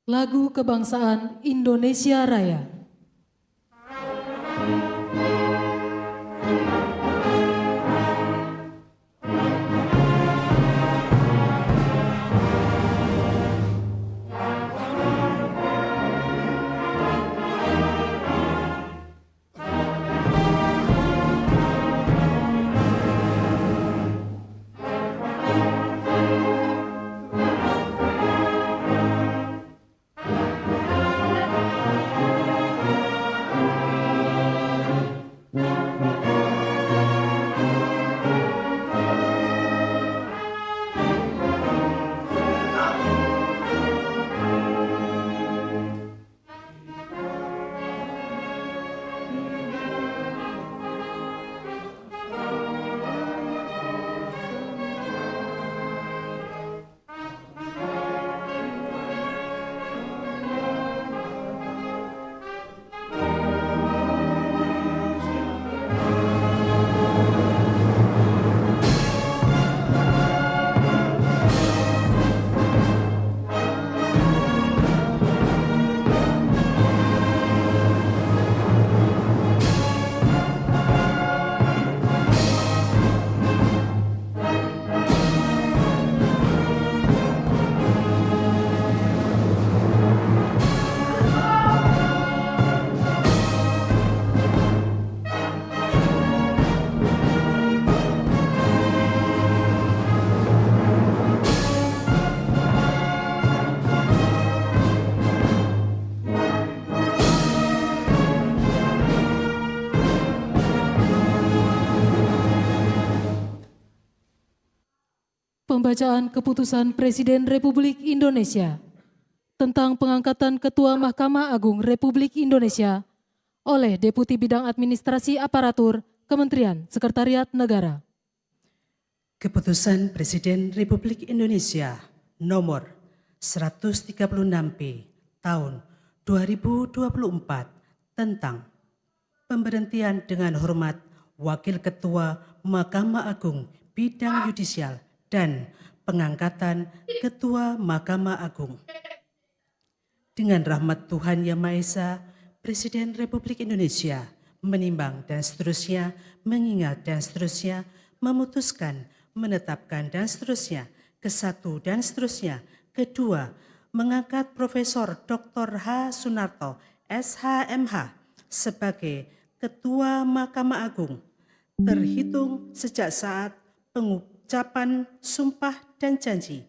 Lagu Kebangsaan Indonesia Raya. Pembacaan Keputusan Presiden Republik Indonesia tentang pengangkatan Ketua Mahkamah Agung Republik Indonesia oleh Deputi Bidang Administrasi Aparatur Kementerian Sekretariat Negara. Keputusan Presiden Republik Indonesia nomor 136P tahun 2024 tentang pemberhentian dengan hormat Wakil Ketua Mahkamah Agung Bidang Yudisial dan pengangkatan Ketua Mahkamah Agung. Dengan rahmat Tuhan Yang Maha Esa, Presiden Republik Indonesia menimbang dan seterusnya, mengingat dan seterusnya, memutuskan, menetapkan dan seterusnya, kesatu dan seterusnya, kedua, mengangkat Profesor Dr. H. Sunarto, SHMH, sebagai Ketua Mahkamah Agung, terhitung sejak saat pengucapan sumpah dan janji.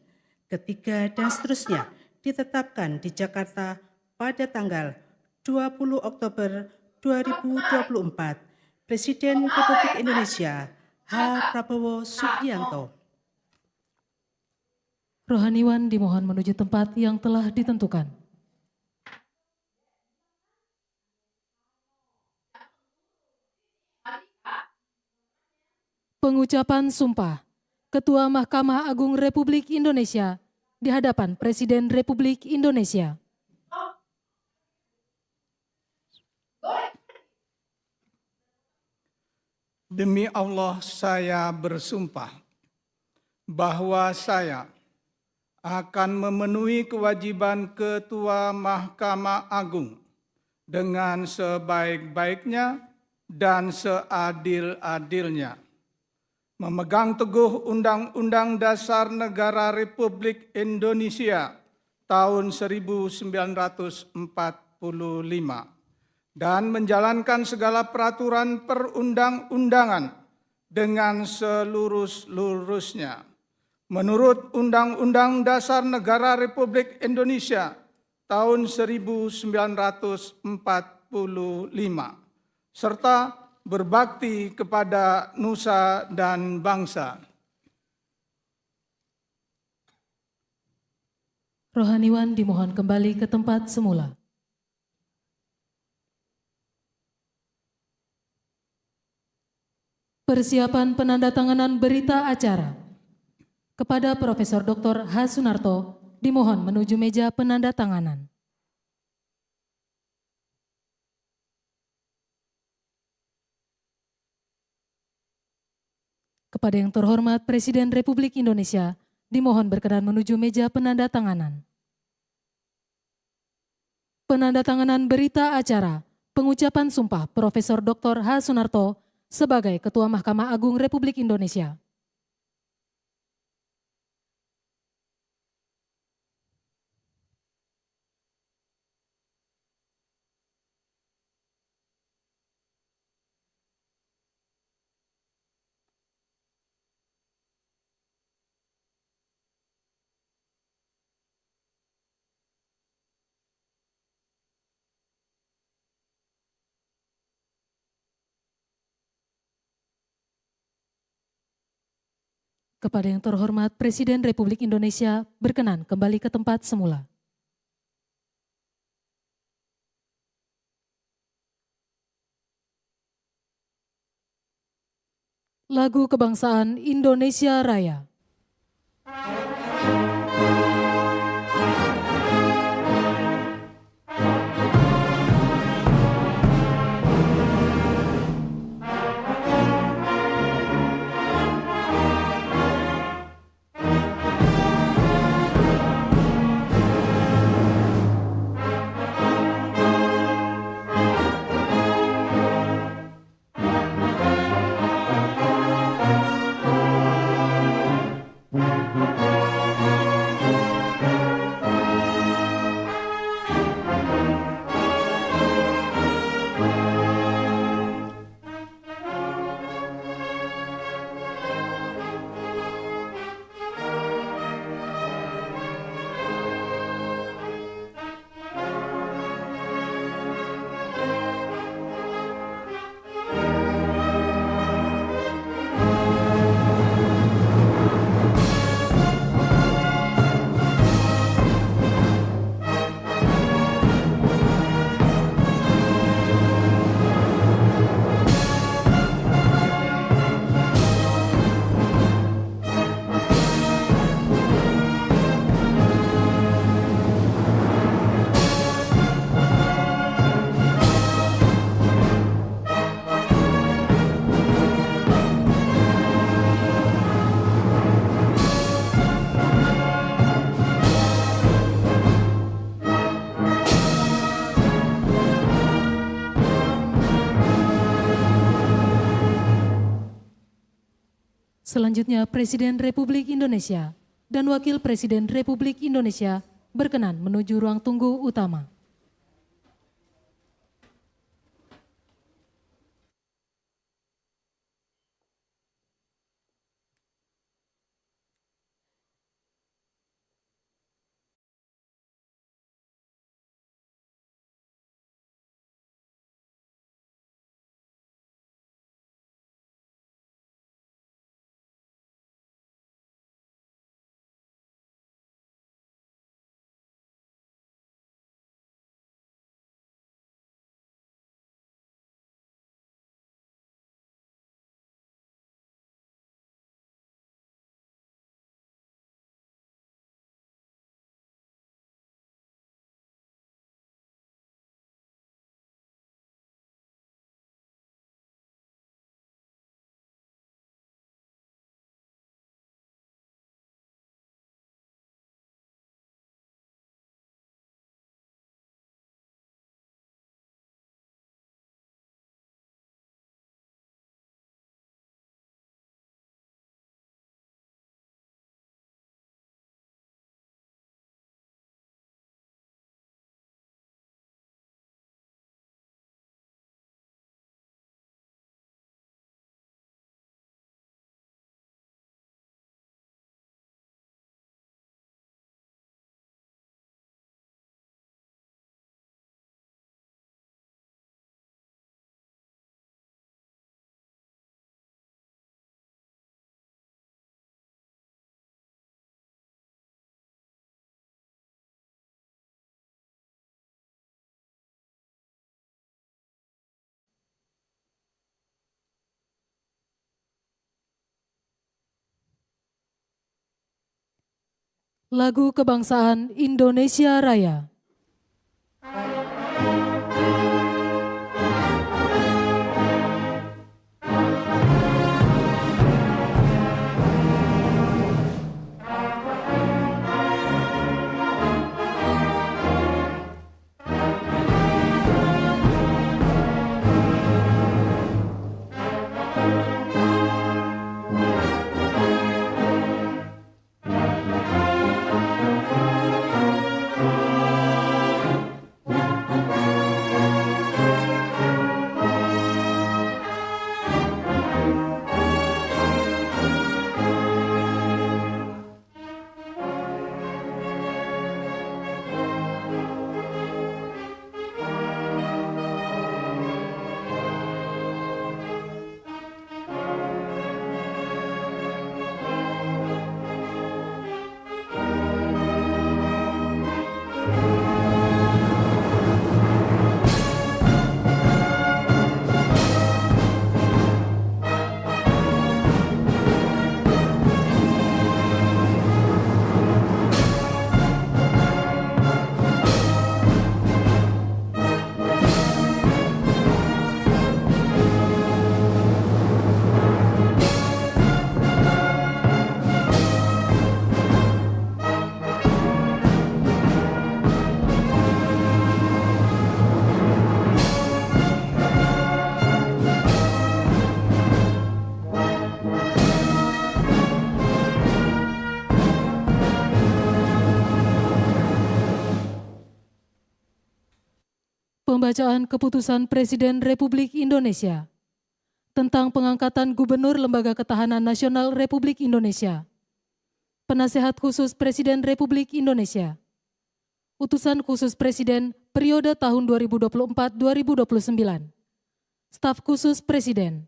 Ketiga dan seterusnya ditetapkan di Jakarta pada tanggal 20 Oktober 2024. Presiden Republik Indonesia H. Prabowo Subianto. Rohaniwan dimohon menuju tempat yang telah ditentukan. Pengucapan sumpah Ketua Mahkamah Agung Republik Indonesia di hadapan Presiden Republik Indonesia. Demi Allah saya bersumpah bahwa saya akan memenuhi kewajiban Ketua Mahkamah Agung dengan sebaik-baiknya dan seadil-adilnya, memegang teguh Undang-Undang Dasar Negara Republik Indonesia tahun 1945 dan menjalankan segala peraturan perundang-undangan dengan selurus-lurusnya menurut Undang-Undang Dasar Negara Republik Indonesia tahun 1945 serta berbakti kepada nusa dan bangsa. Rohaniwan dimohon kembali ke tempat semula. Persiapan penandatanganan berita acara. Kepada Profesor Dr. H. Sunarto dimohon menuju meja penandatanganan. Kepada yang terhormat Presiden Republik Indonesia dimohon berkenan menuju meja penandatanganan. Penandatanganan berita acara pengucapan sumpah Profesor Dr. H. Sunarto sebagai Ketua Mahkamah Agung Republik Indonesia. Kepada yang terhormat Presiden Republik Indonesia berkenan kembali ke tempat semula. Lagu Kebangsaan Indonesia Raya. Selanjutnya Presiden Republik Indonesia dan Wakil Presiden Republik Indonesia berkenan menuju ruang tunggu utama. Lagu Kebangsaan Indonesia Raya. Pembacaan Keputusan Presiden Republik Indonesia tentang pengangkatan Gubernur Lembaga Ketahanan Nasional Republik Indonesia. Penasehat Khusus Presiden Republik Indonesia. Utusan Khusus Presiden periode tahun 2024-2029. Staf Khusus Presiden.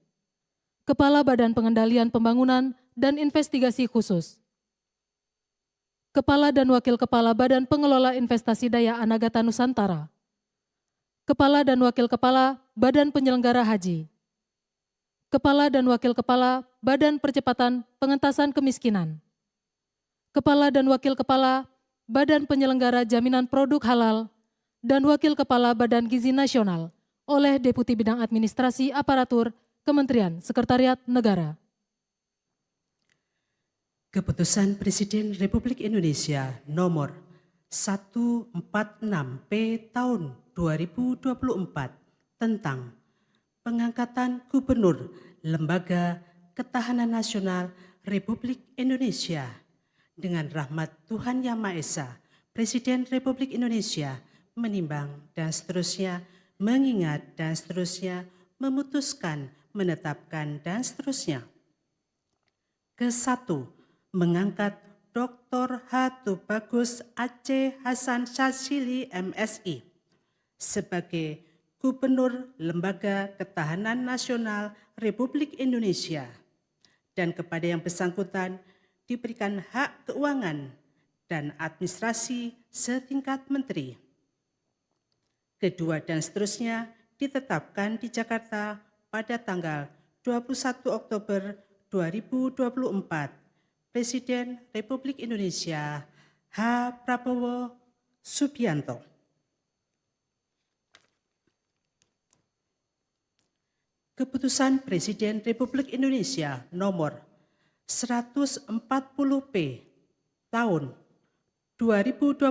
Kepala Badan Pengendalian Pembangunan dan Investigasi Khusus. Kepala dan Wakil Kepala Badan Pengelola Investasi Daya Anagata Nusantara. Kepala dan Wakil Kepala Badan Penyelenggara Haji. Kepala dan Wakil Kepala Badan Percepatan Pengentasan Kemiskinan. Kepala dan Wakil Kepala Badan Penyelenggara Jaminan Produk Halal dan Wakil Kepala Badan Gizi Nasional oleh Deputi Bidang Administrasi Aparatur Kementerian Sekretariat Negara. Keputusan Presiden Republik Indonesia nomor 146P tahun 2024 tentang pengangkatan Gubernur Lembaga Ketahanan Nasional Republik Indonesia. Dengan rahmat Tuhan Yang Maha Esa, Presiden Republik Indonesia menimbang dan seterusnya, mengingat dan seterusnya, memutuskan, menetapkan dan seterusnya. Ke-1, mengangkat Dr. H. Tubagus Aceh Hasan Syadzili MSI sebagai Gubernur Lembaga Ketahanan Nasional Republik Indonesia dan kepada yang bersangkutan diberikan hak keuangan dan administrasi setingkat menteri. Kedua dan seterusnya ditetapkan di Jakarta pada tanggal 21 Oktober 2024. Presiden Republik Indonesia H. Prabowo Subianto. Keputusan Presiden Republik Indonesia nomor 140P tahun 2024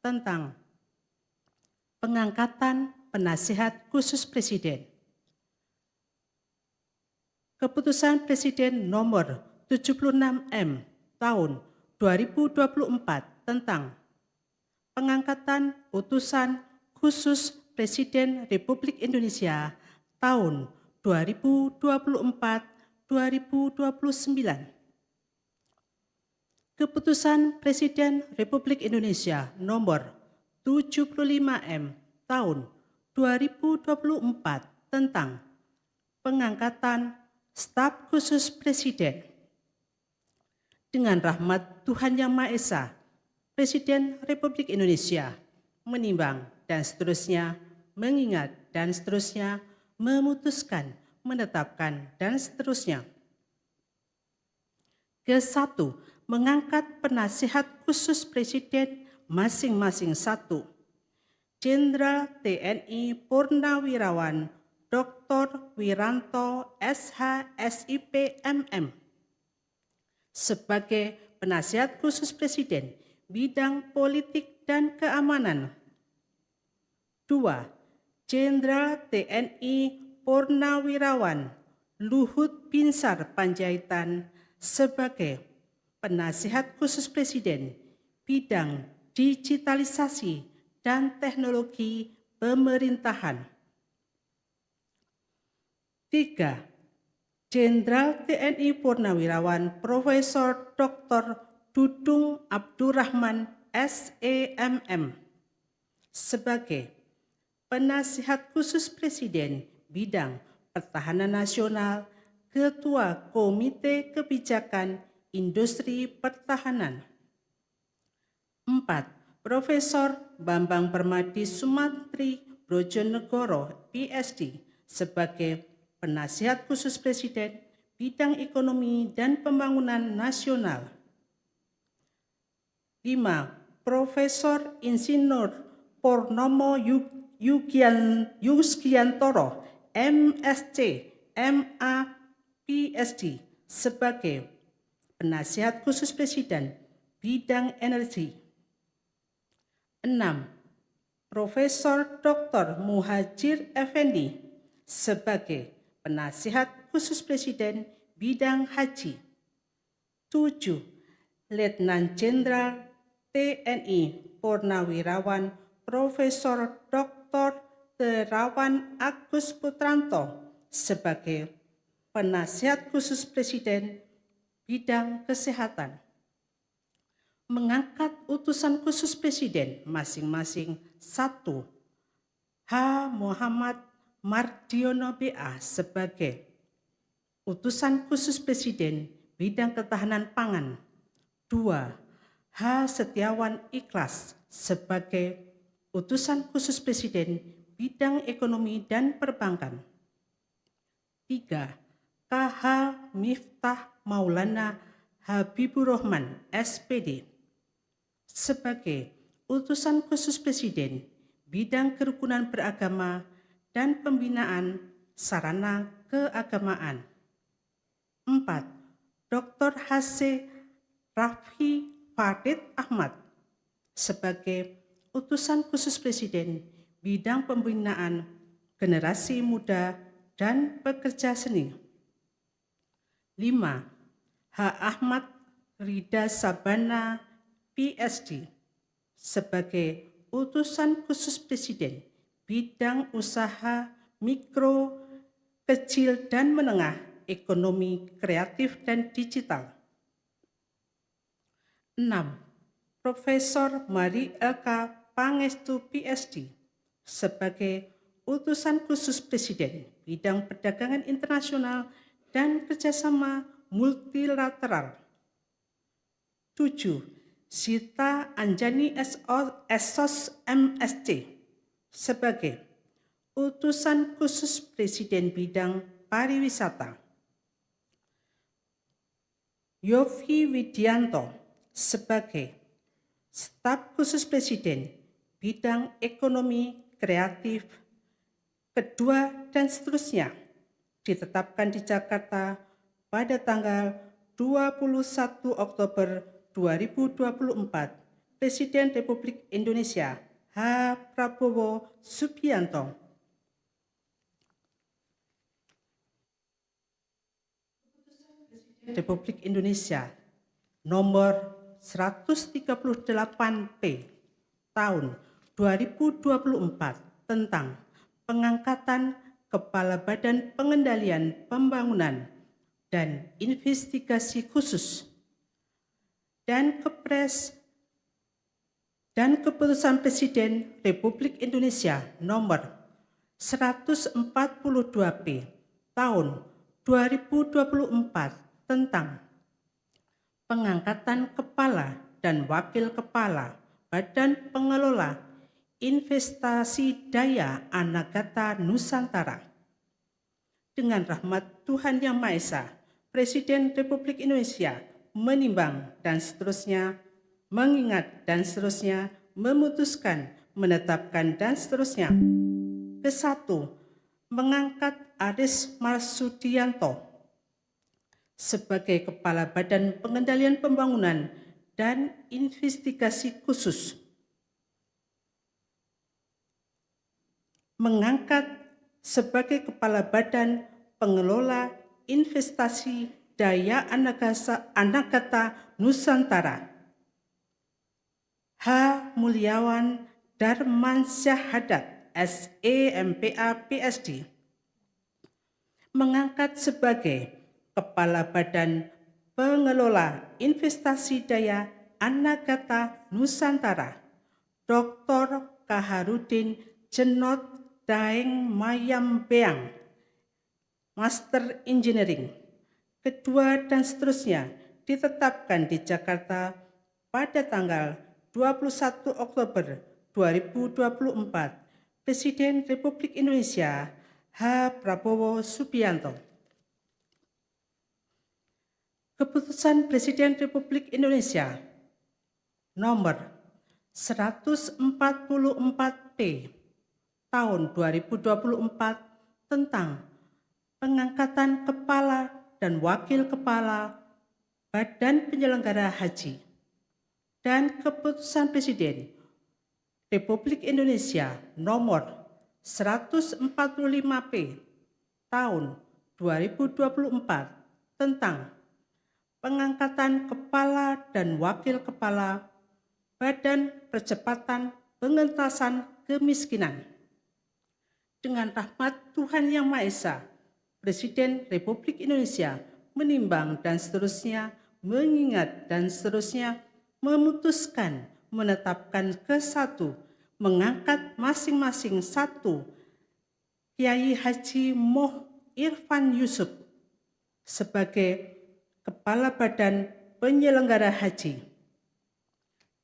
tentang pengangkatan Penasehat Khusus Presiden. Keputusan Presiden nomor 76M tahun 2024 tentang pengangkatan Utusan Khusus Presiden Republik Indonesia tahun 2024-2029. Keputusan Presiden Republik Indonesia nomor 75M tahun 2024 tentang pengangkatan Staf Khusus Presiden. Dengan rahmat Tuhan Yang Maha Esa, Presiden Republik Indonesia menimbang dan seterusnya, mengingat dan seterusnya, memutuskan, menetapkan dan seterusnya. Ke-1, mengangkat Penasehat Khusus Presiden masing-masing 1. Jenderal TNI Purnawirawan Dr. Wiranto SH SIP MM sebagai Penasehat Khusus Presiden bidang politik dan keamanan. 2. Jenderal TNI Purnawirawan Luhut Binsar Panjaitan sebagai Penasehat Khusus Presiden bidang digitalisasi dan teknologi pemerintahan. 3. Jenderal TNI Purnawirawan Profesor Dr. Dudung Abdurrahman SEMM sebagai Penasehat Khusus Presiden bidang Pertahanan Nasional, Ketua Komite Kebijakan Industri Pertahanan. 4. Profesor Bambang Permadi Sumantri Brojonegoro PSD sebagai Penasehat Khusus Presiden bidang Ekonomi dan Pembangunan Nasional. 5. Profesor Insinyur Purnomo Yuskiantoro MSc MA PSD sebagai Penasehat Khusus Presiden bidang energi. 6. Profesor Dr. Muhajir Effendi sebagai Penasehat Khusus Presiden bidang haji. 7. Letnan Jenderal TNI Purnawirawan Profesor Dr. Dr. Terawan Agus Putranto sebagai Penasihat Khusus Presiden bidang kesehatan. Mengangkat utusan khusus Presiden masing-masing 1. H. Muhammad Mardiono BA sebagai utusan khusus Presiden bidang ketahanan pangan. 2. H. Setiawan Ikhlas sebagai utusan khusus Presiden bidang ekonomi dan perbankan. 3. KH Miftah Maulana Habibur Rahman SPD sebagai utusan khusus Presiden bidang kerukunan beragama dan pembinaan sarana keagamaan. 4. Dr. H.C. Raffi Farid Ahmad sebagai utusan khusus Presiden bidang pembinaan generasi muda dan pekerja seni. 5. H. Ahmad Rida Sabana PSD sebagai utusan khusus Presiden bidang usaha mikro, kecil dan menengah, ekonomi kreatif dan digital. 6. Profesor Mari LK Pangestu PSD sebagai utusan khusus Presiden bidang perdagangan internasional dan kerjasama multilateral. 7. Sita Anjani SOS MSc sebagai utusan khusus Presiden bidang pariwisata. Yofi Widianto sebagai staf khusus Presiden bidang ekonomi kreatif, kedua dan seterusnya ditetapkan di Jakarta pada tanggal 21 Oktober 2024. Presiden Republik Indonesia H. Prabowo Subianto. Republik Indonesia nomor 138P tahun 2024 tentang pengangkatan Kepala Badan Pengendalian Pembangunan dan Investigasi Khusus dan Kepres dan Keputusan Presiden Republik Indonesia nomor 142P tahun 2024 tentang pengangkatan Kepala dan Wakil Kepala Badan Pengelola Investasi Daya Anagata Nusantara. Dengan rahmat Tuhan Yang Maha Esa, Presiden Republik Indonesia menimbang dan seterusnya, mengingat dan seterusnya, memutuskan, menetapkan dan seterusnya. Ke-1, mengangkat Aris Marsudianto sebagai Kepala Badan Pengendalian Pembangunan dan Investigasi Khusus. Mengangkat sebagai Kepala Badan Pengelola Investasi Daya Anagata Nusantara H. Mulyawan Darmansyah SEMPA PSD. Mengangkat sebagai Kepala Badan Pengelola Investasi Daya Anagata Nusantara Dr. Kaharudin Jenot Daeng Mayambeang, Master Engineering, kedua dan seterusnya ditetapkan di Jakarta pada tanggal 21 Oktober 2024. Presiden Republik Indonesia H. Prabowo Subianto. Keputusan Presiden Republik Indonesia nomor 144P tahun 2024 tentang pengangkatan Kepala dan Wakil Kepala Badan Penyelenggara Haji dan Keputusan Presiden Republik Indonesia nomor 145P tahun 2024 tentang pengangkatan Kepala dan Wakil Kepala Badan Percepatan Pengentasan Kemiskinan. dengan rahmat Tuhan Yang Maha Esa, Presiden Republik Indonesia menimbang dan seterusnya, mengingat dan seterusnya, memutuskan, menetapkan ke-1, mengangkat masing-masing 1 Kiai Haji Moh Irfan Yusuf sebagai Kepala Badan Penyelenggara Haji.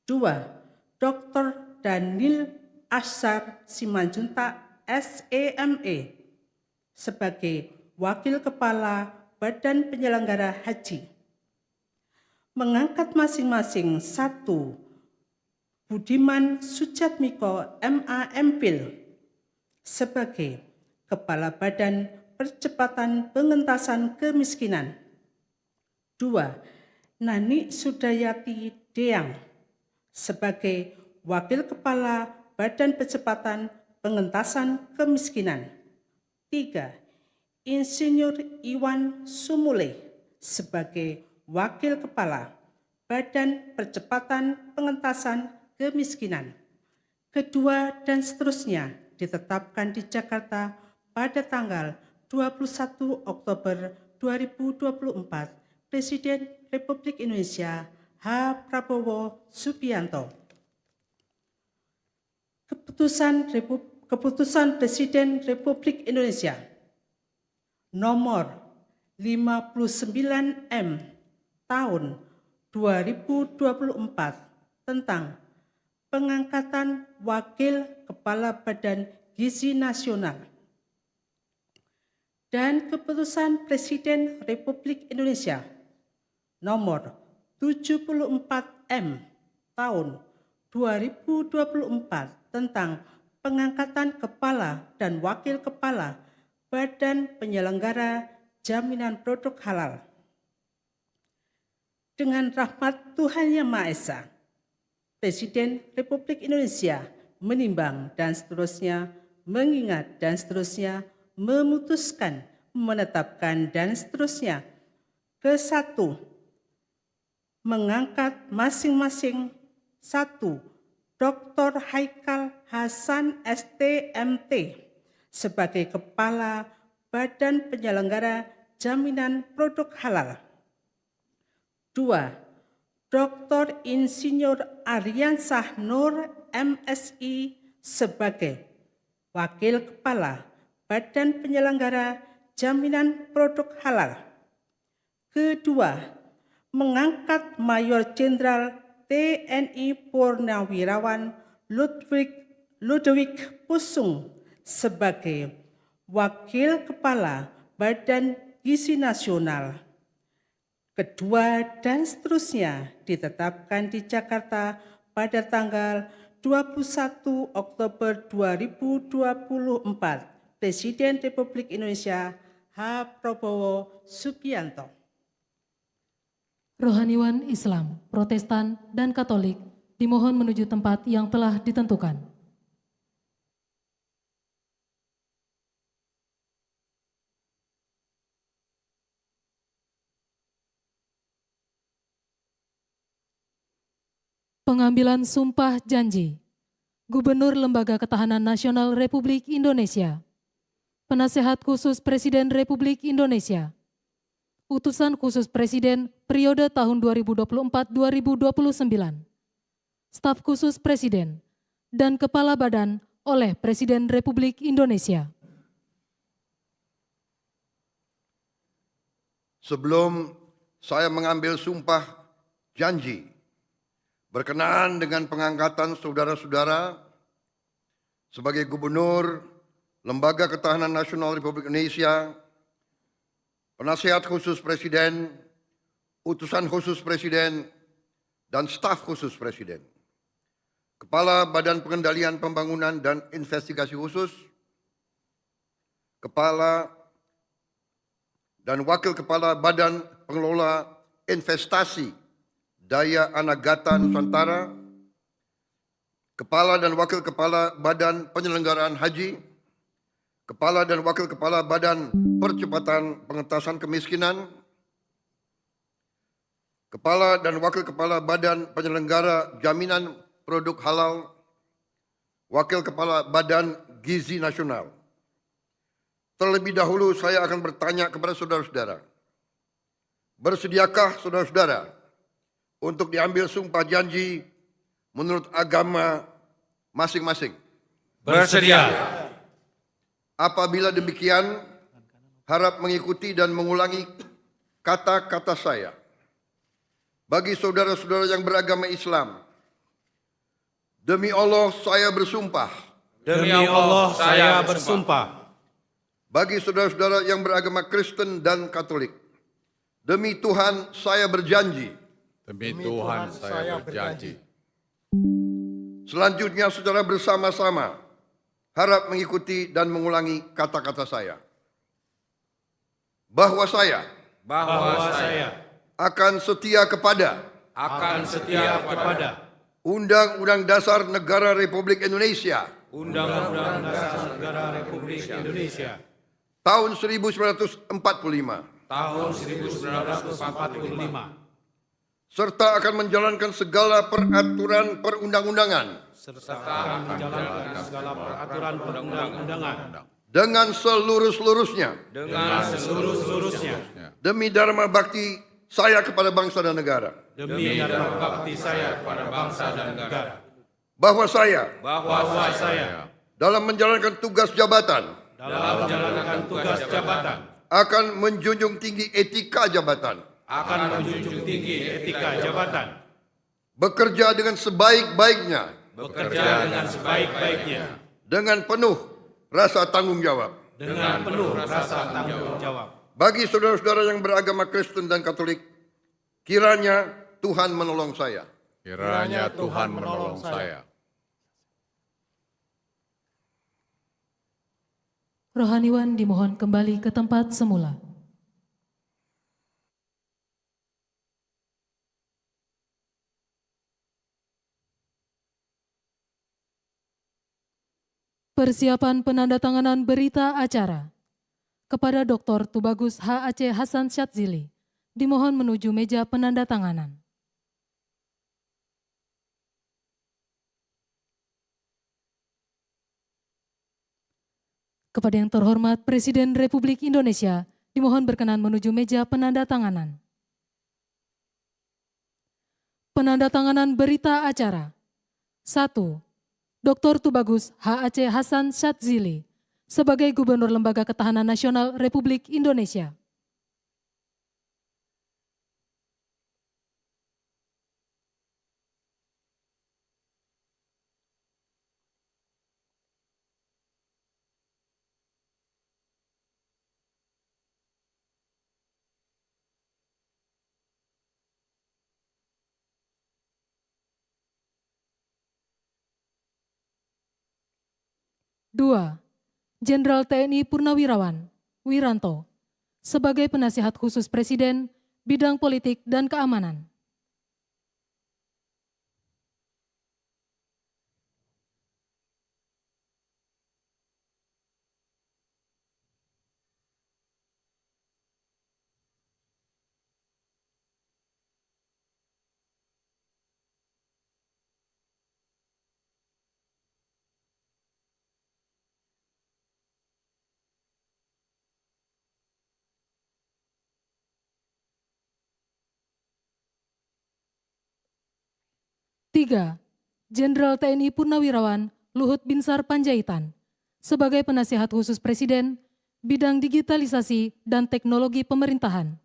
2. Dr. Daniel Ashar Simanjuntak SEME sebagai Wakil Kepala Badan Penyelenggara Haji. Mengangkat masing-masing 1 Budiman Sujatmiko MA MPhil sebagai Kepala Badan Percepatan Pengentasan Kemiskinan. 2. Nani Sudayati Deang sebagai Wakil Kepala Badan Percepatan Pengentasan Kemiskinan. 3. Insinyur Iwan Sumule sebagai Wakil Kepala Badan Percepatan Pengentasan Kemiskinan. Kedua dan seterusnya ditetapkan di Jakarta pada tanggal 21 Oktober 2024, Presiden Republik Indonesia H. Prabowo Subianto. Keputusan Presiden Republik Indonesia nomor 59M tahun 2024 tentang pengangkatan Wakil Kepala Badan Gizi Nasional dan Keputusan Presiden Republik Indonesia nomor 74M tahun 2024 tentang pengangkatan Kepala dan Wakil Kepala Badan Penyelenggara Jaminan Produk Halal. Dengan rahmat Tuhan Yang Maha Esa, Presiden Republik Indonesia menimbang dan seterusnya, mengingat dan seterusnya, memutuskan, menetapkan dan seterusnya. ke-1, mengangkat masing-masing 1 Dr. Haikal Hasan STMT sebagai Kepala Badan Penyelenggara Jaminan Produk Halal. 2. Dr. Insinyur Aryansah Nur MSI sebagai Wakil Kepala Badan Penyelenggara Jaminan Produk Halal. Kedua, mengangkat Mayor Jenderal TNI Purnawirawan Ludwig Pusung sebagai Wakil Kepala Badan Gizi Nasional. Kedua dan seterusnya ditetapkan di Jakarta pada tanggal 21 Oktober 2024. Presiden Republik Indonesia H. Prabowo Subianto. Rohaniwan Islam, Protestan, dan Katolik dimohon menuju tempat yang telah ditentukan. Pengambilan sumpah janji Gubernur Lembaga Ketahanan Nasional Republik Indonesia, Penasehat Khusus Presiden Republik Indonesia, Utusan Khusus Presiden periode tahun 2024-2029, Staf Khusus Presiden, dan Kepala Badan oleh Presiden Republik Indonesia. Sebelum saya mengambil sumpah janji berkenaan dengan pengangkatan saudara-saudara sebagai Gubernur Lembaga Ketahanan Nasional Republik Indonesia, Penasehat Khusus Presiden, Utusan Khusus Presiden, dan Staf Khusus Presiden, Kepala Badan Pengendalian Pembangunan dan Investigasi Khusus, Kepala dan Wakil Kepala Badan Pengelola Investasi Daya Anagata Nusantara, Kepala dan Wakil Kepala Badan Penyelenggaraan Haji, Kepala dan Wakil Kepala Badan Percepatan Pengentasan Kemiskinan, Kepala dan Wakil Kepala Badan Penyelenggara Jaminan Produk Halal, Wakil Kepala Badan Gizi Nasional, Terlebih dahulu saya akan bertanya kepada saudara-saudara. Bersediakah saudara-saudara untuk diambil sumpah janji menurut agama masing-masing? Bersedia. Apabila demikian, harap mengikuti dan mengulangi kata-kata saya. Bagi saudara-saudara yang beragama Islam, demi Allah saya bersumpah. Demi Allah saya bersumpah. Bagi saudara-saudara yang beragama Kristen dan Katolik, demi Tuhan saya berjanji. Demi Tuhan saya berjanji. Selanjutnya saudara bersama-sama harap mengikuti dan mengulangi kata-kata saya. Bahwa saya akan setia kepada Undang-Undang Dasar Negara Republik Indonesia Undang-Undang Dasar Negara Republik Indonesia tahun 1945 tahun 1945 serta akan menjalankan segala peraturan perundang-undangan serta menjalankan segala peraturan perundang-undangan dengan seluruh-seluruhnya demi dharma bakti saya kepada bangsa dan negara. demi dharma bakti saya kepada bangsa dan negara. Bahwa saya Dalam dalam menjalankan tugas jabatan menjalankan tugas jabatan akan menjunjung tinggi etika jabatan, akan menjunjung tinggi etika jabatan, bekerja dengan sebaik-baiknya bekerja dengan sebaik-baiknya, dengan penuh rasa tanggung jawab. dengan penuh rasa tanggung jawab. Bagi saudara-saudara yang beragama Kristen dan Katolik, kiranya Tuhan menolong saya. Kiranya Tuhan menolong saya. Rohaniwan dimohon kembali ke tempat semula. Persiapan penandatanganan berita acara. Kepada Dr. Tubagus H.A.C. Hasan Syadzili, dimohon menuju meja penandatanganan. Kepada yang terhormat Presiden Republik Indonesia, dimohon berkenan menuju meja penandatanganan. Penandatanganan berita acara. 1. Dr. Tubagus H.A.C. Hasan Syadzili sebagai Gubernur Lembaga Ketahanan Nasional Republik Indonesia. 2. Jenderal TNI Purnawirawan Wiranto sebagai Penasihat Khusus Presiden Bidang Politik dan Keamanan. 3. Jenderal TNI Purnawirawan Luhut Binsar Panjaitan sebagai Penasihat Khusus Presiden Bidang Digitalisasi dan Teknologi Pemerintahan.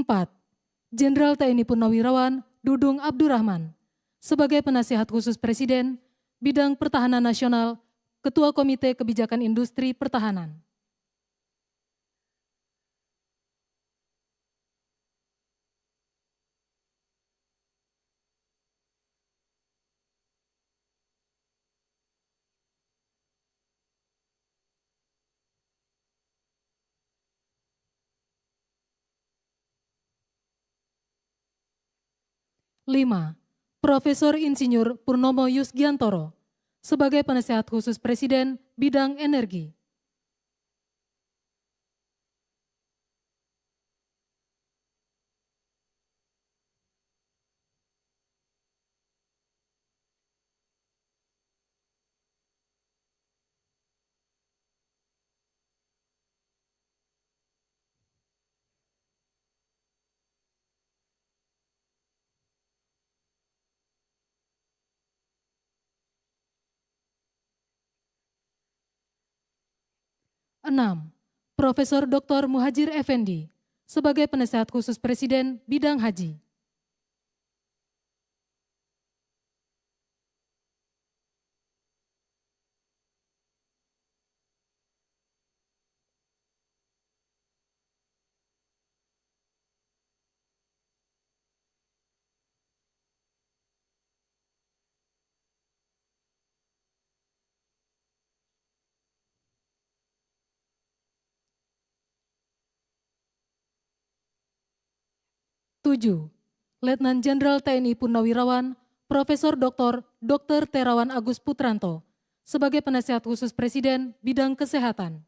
4. Jenderal TNI Purnawirawan Dudung Abdurrahman sebagai Penasihat Khusus Presiden Bidang Pertahanan Nasional, Ketua Komite Kebijakan Industri Pertahanan. 5. Profesor Insinyur Purnomo Yusgiantoro sebagai Penasehat Khusus Presiden Bidang Energi. 6. Profesor Dr. Muhajir Effendi sebagai Penasehat Khusus Presiden Bidang Haji. 7. Letnan Jenderal TNI Purnawirawan Profesor Dr. Terawan Agus Putranto sebagai Penasehat Khusus Presiden Bidang Kesehatan.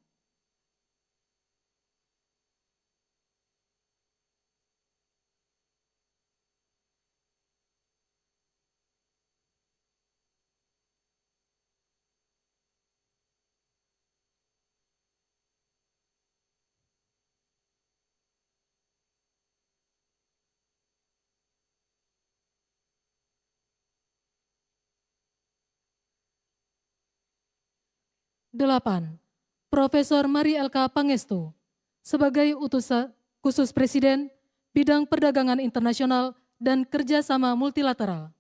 8. Profesor Mari LK Pangestu sebagai Utusan Khusus Presiden Bidang Perdagangan Internasional dan Kerjasama Multilateral.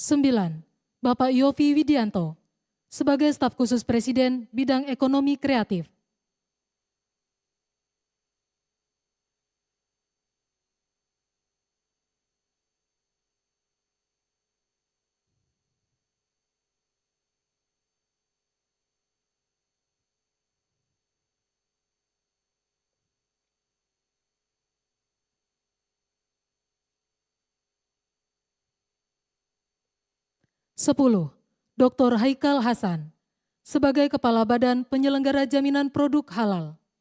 9. Bapak Yofi Widianto sebagai Staf Khusus Presiden Bidang Ekonomi Kreatif. 10. Dr. Haikal Hasan sebagai Kepala Badan Penyelenggara Jaminan Produk Halal. 11.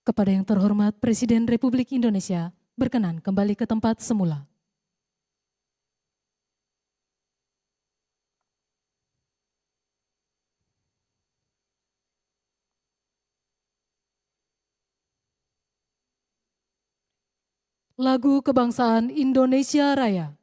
Kepada yang terhormat Presiden Republik Indonesia, berkenan kembali ke tempat semula. Lagu Kebangsaan Indonesia Raya.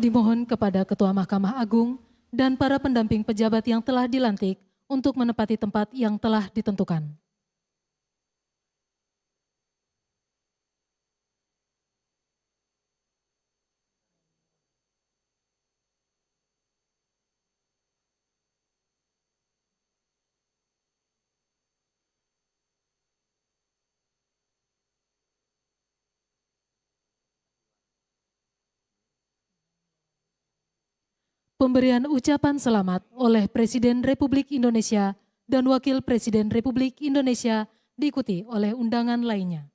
Dimohon kepada Ketua Mahkamah Agung dan para pendamping pejabat yang telah dilantik untuk menempati tempat yang telah ditentukan. Pemberian ucapan selamat oleh Presiden Republik Indonesia dan Wakil Presiden Republik Indonesia diikuti oleh undangan lainnya.